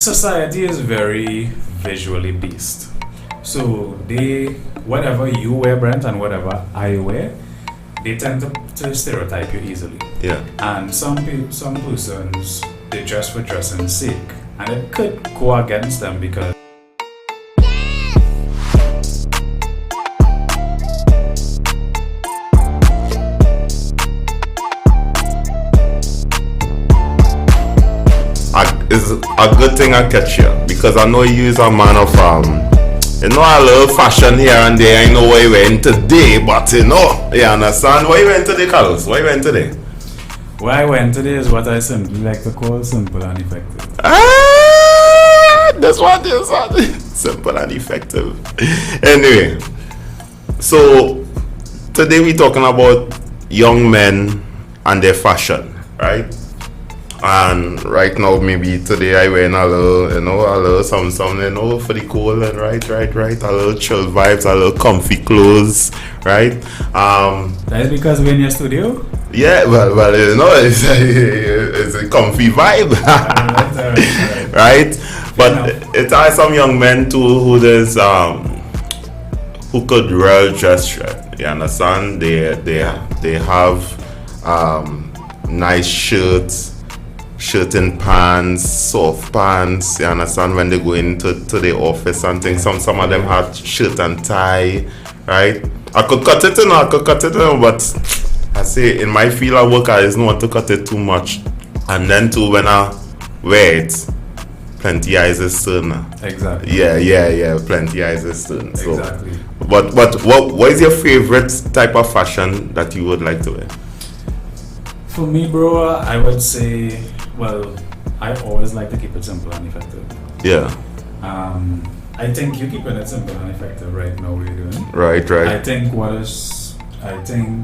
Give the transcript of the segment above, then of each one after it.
Society is very visually based. So they, whatever you wear, Brent, and whatever I wear, they tend to stereotype you easily. Yeah. And some persons, they dress for dressing sake, and it could go against them because It's a good thing I catch you because I know you is a man of you know, a little fashion here and there. I know where you went today, but you understand where you went today, Carlos. Where you went today? where I went today is what I simply like to call simple and effective. That's what it is. Simple and effective. Anyway, so today we're talking about young men and their fashion, right? And right now, maybe today I wearing a little some, for the cold and right, a little chill vibes, a little comfy clothes, right? That is because we're in your studio? Yeah, well, it's a comfy vibe, Alright. right? But it are some young men too who could real dress right. You understand? They have nice shirts. Shirt and pants, soft pants, you understand, when they go into the office and things. Some of them have shirt and tie, right? I could cut it but I say in my field of work I just don't want to cut it too much. And then too when I wear it, plenty eyes is turn. Exactly. Yeah, plenty eyes is turn. So, Exactly. but what is your favorite type of fashion that you would like to wear? For me, bro, I would say, well, I always like to keep it simple and effective. Yeah. I think you keeping it simple and effective right now. What you're doing. Right. I think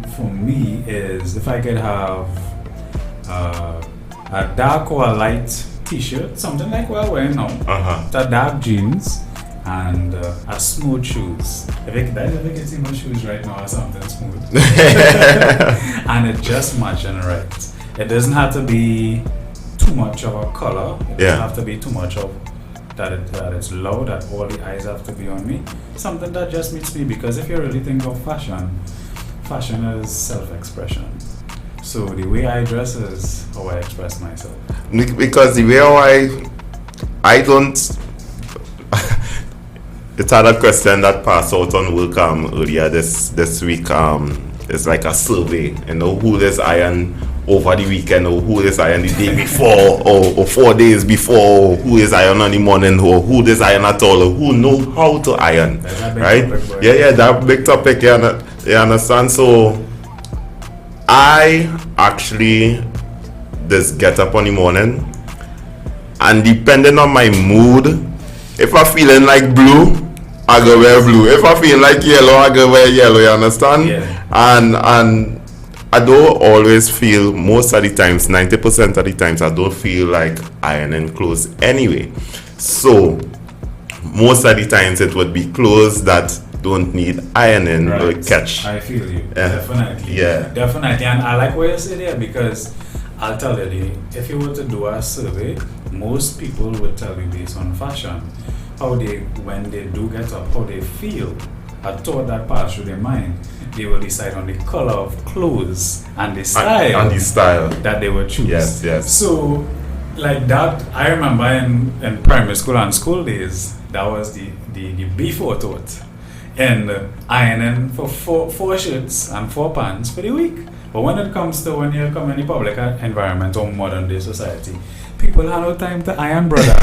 for me is if I could have a dark or a light T-shirt, something like what I'm wearing now, the dark jeans and a smooth shoes. If I can see my shoes right now or something smooth, and it just matching right. It doesn't have to be too much of a color. It doesn't have to be too much of that it's low, that all the eyes have to be on me. Something that just meets me, because if you really think of fashion is self-expression. So the way I dress is how I express myself. Because the way I don't it's had a question that passed out on work earlier this week. It's like a survey, who this iron over the weekend, or who this iron the day before, or 4 days before, or who is iron on the morning, or who this iron at all, or who know how to iron, right? Topic, yeah, that big topic. You understand? So I actually just get up on the morning, and depending on my mood, if I'm feeling like blue, I go wear blue. If I feel like yellow, I go wear yellow. You understand? Yeah. And I don't always feel, most of the times, 90% of the times, I don't feel like ironing clothes anyway. So most of the times it would be clothes that don't need ironing or catch. I feel you. Definitely. Yeah. Definitely. And I like what you say there, because I'll tell you, if you were to do a survey, most people would tell you based on fashion, when they do get up, how they feel, a thought that pass through their mind. They will decide on the color of clothes and the style, that they will choose. Yes. So, like that, I remember in primary school and school days, that was the before thought. And ironing for four shirts and 4 pants for the week. But when it comes to when you come in the public environment or modern day society, people have no time to iron, brother.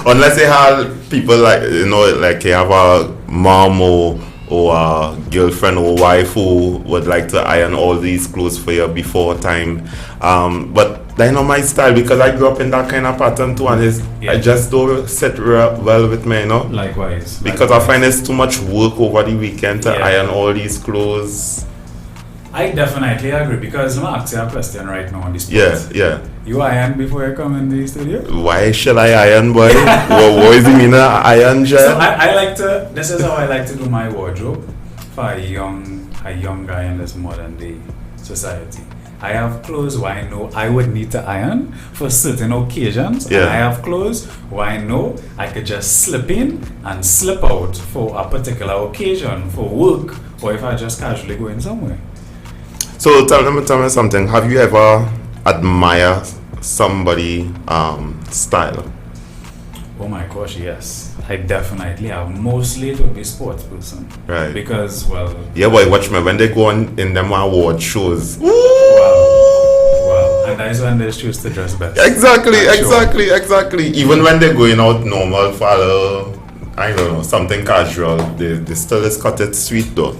Unless they have people like you have a mom or a girlfriend or wife who would like to iron all these clothes for you before time. But that's not my style, because I grew up in that kind of pattern too, and I just don't sit well with me, Likewise. Because I find it's too much work over the weekend to iron all these clothes. I definitely agree, because I'm asking you a question right now on this spot. Yeah. You iron before you come in the studio? Why should I iron, boy? What is the meaning of iron, Jen? So I like to, this is how I like to do my wardrobe for a young guy in this modern day society. I have clothes where I know I would need to iron for certain occasions. Yeah. And I have clothes where I know I could just slip in and slip out for a particular occasion, for work, or if I just casually go in somewhere. So tell me something. Have you ever admired somebody style? Oh my gosh, yes. I definitely have. Mostly it would be sports person. Right. Because, well... Yeah, boy, watch me when they go on in them award shows. Wow. And that is when they choose to dress best. Exactly. Even when they're going out normal for I don't know, something casual, they still is cut it sweet though.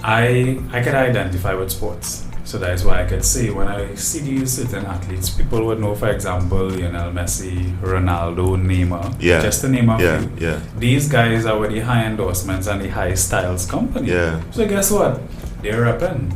I can identify with sports. So that is why I could say when I see these certain athletes, people would know, for example, Lionel Messi, Ronaldo, Neymar, Yeah. just to name a few. Yeah. These guys are with the high endorsements and the high styles company. Yeah. So guess what? They're repping.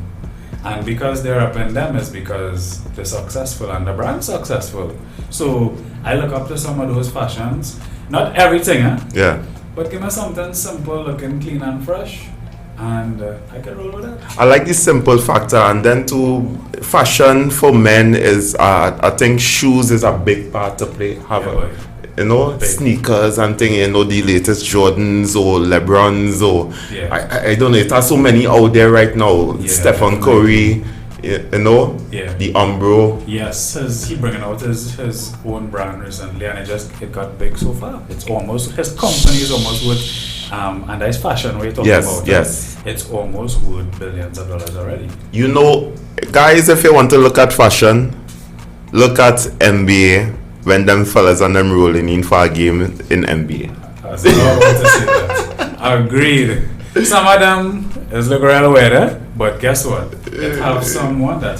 And because they're repping them is because they're successful and the brand's successful. So I look up to some of those fashions. Not everything, Yeah. but give me something simple, looking clean and fresh. And I can roll with that. I like the simple factor, and then to fashion for men is I think shoes is a big part to play. Boy. You know, Big. sneakers and thing, you know, the latest Jordans or Lebrons or Yeah. I don't know, it has so many out there right now. Yeah, Stephen definitely. Curry, you know, Yeah. the Umbro. Yes, he bringing out his own brand recently, and it got big so far. It's almost his company is almost worth and that's fashion we're talking about. Yes. It's almost worth billions of dollars already. You know, guys, if you want to look at fashion, look at NBA when them fellas and them rolling in for a game in NBA. I was about to say that. Agreed. Some of them is look real weird, but guess what? It have someone that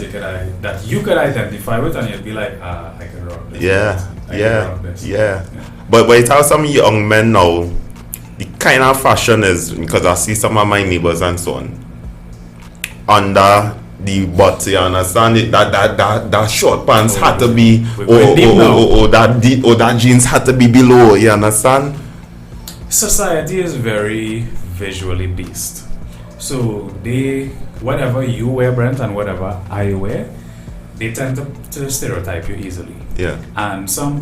you could identify with, and you'd be like, I can rock this. I can rock this. Yeah. But it has some young men now. The kind of fashion is, because I see some of my neighbors and so on, under the butt, you understand it? That short pants had to be, or that jeans had to be below, you understand? Society is very visually based. So whatever you wear, Brent, and whatever I wear, they tend to stereotype you easily. Yeah. And some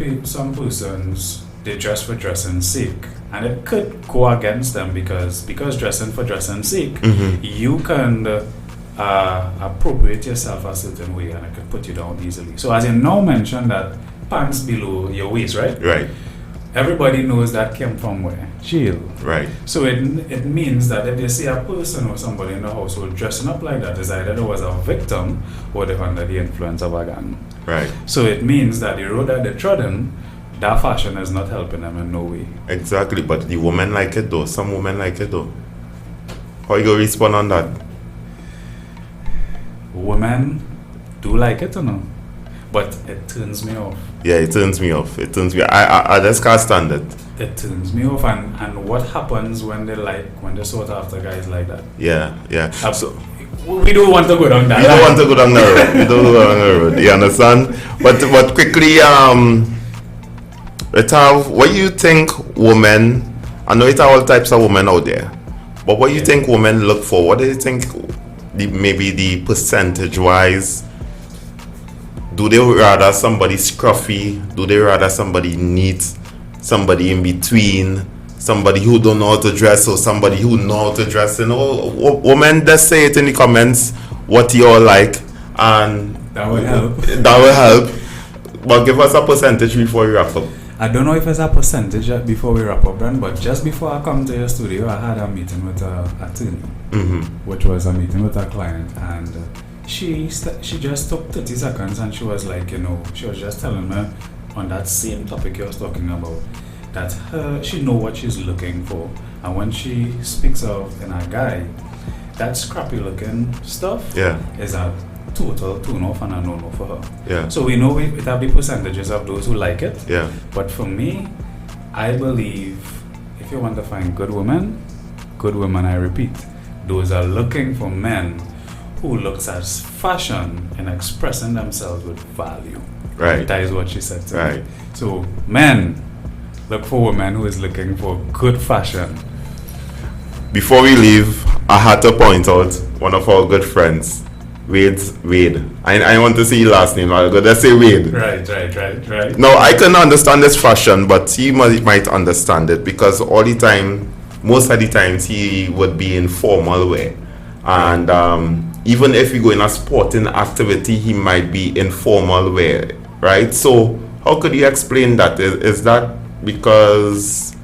persons, they dress for dressing sake. And it could go against them because dressing for dressing sake, you can appropriate yourself a certain way and it could put you down easily. So as you now mentioned that pants below your waist, right? Right. Everybody knows that came from where? Jail. Right. So it means that if they see a person or somebody in the household dressing up like that, it's either there was a victim or they're under the influence of a gang. Right. So it means that the road that they trodden, that fashion is not helping them in no way. Exactly, but the women like it though. Some women like it though. How you gonna respond on that? Women do like it or no? But it turns me off. Yeah, it turns me off. I just can't stand it. It turns me off, and what happens when they sort after guys like that? Yeah. So we don't want to go down that. We don't want to go down the road. You understand? But quickly, what do you think women? I know it's all types of women out there, but what do you think women look for? What do you think? Maybe the percentage wise. Do they rather somebody scruffy? Do they rather somebody neat? Somebody in between? Somebody who don't know how to dress or somebody who know how to dress? You know, women, just say it in the comments what you all like, and that will help. That will help. But give us a percentage before we wrap up. I don't know if it's a percentage before we wrap up, Brent, but just before I come to your studio, I had a meeting with an attorney, which was a meeting with a client, and she just took 30 seconds and she was like, she was just telling me on that same topic you was talking about, that she know what she's looking for, and when she speaks of in a guy, that scrappy looking stuff is a total turn off and a no-no for her. Yeah. So we know it have the percentages of those who like it. Yeah. But for me, I believe if you want to find good women, I repeat, those are looking for men who looks at fashion and expressing themselves with value. Right. That is what she said to me. So men, look for women who is looking for good fashion. Before we leave, I had to point out one of our good friends, Wade. I want to say his last name. I'll go just say Wade. Right. No, I can understand this fashion, but he might understand it because all the time, most of the times, he would be in formal wear. And even if we go in a sporting activity, he might be in formal wear, right? So how could you explain that? Is that because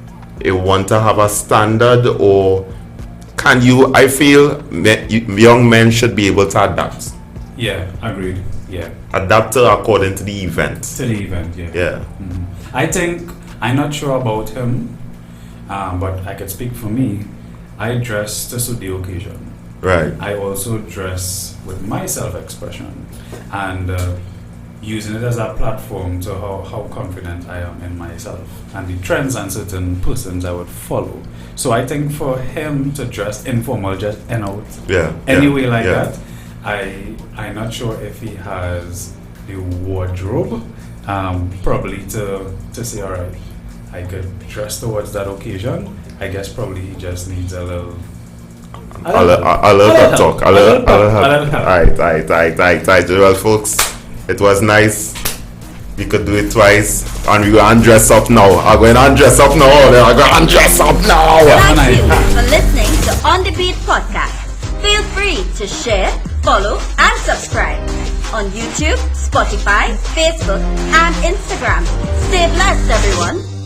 you want to have a standard, or can you? I feel young men should be able to adapt. Yeah, agreed. Yeah, adapt according to the event. Yeah. I think I'm not sure about him, but I could speak for me. I dress to suit the occasion. Right. I also dress with my self-expression and using it as a platform to how confident I am in myself and the trends and certain persons I would follow. So I think for him to dress informal, just out anyway like that, I'm not sure if he has the wardrobe probably to say, all right, I could dress towards that occasion. I guess probably he just needs a little talk. Alright. Well, folks, it was nice. We could do it twice, and we go and dress up now. I'm going to dress up now. Thank you for listening to On the Beat podcast. Feel free to share, follow, and subscribe on YouTube, Spotify, Facebook, and Instagram. Stay blessed, everyone.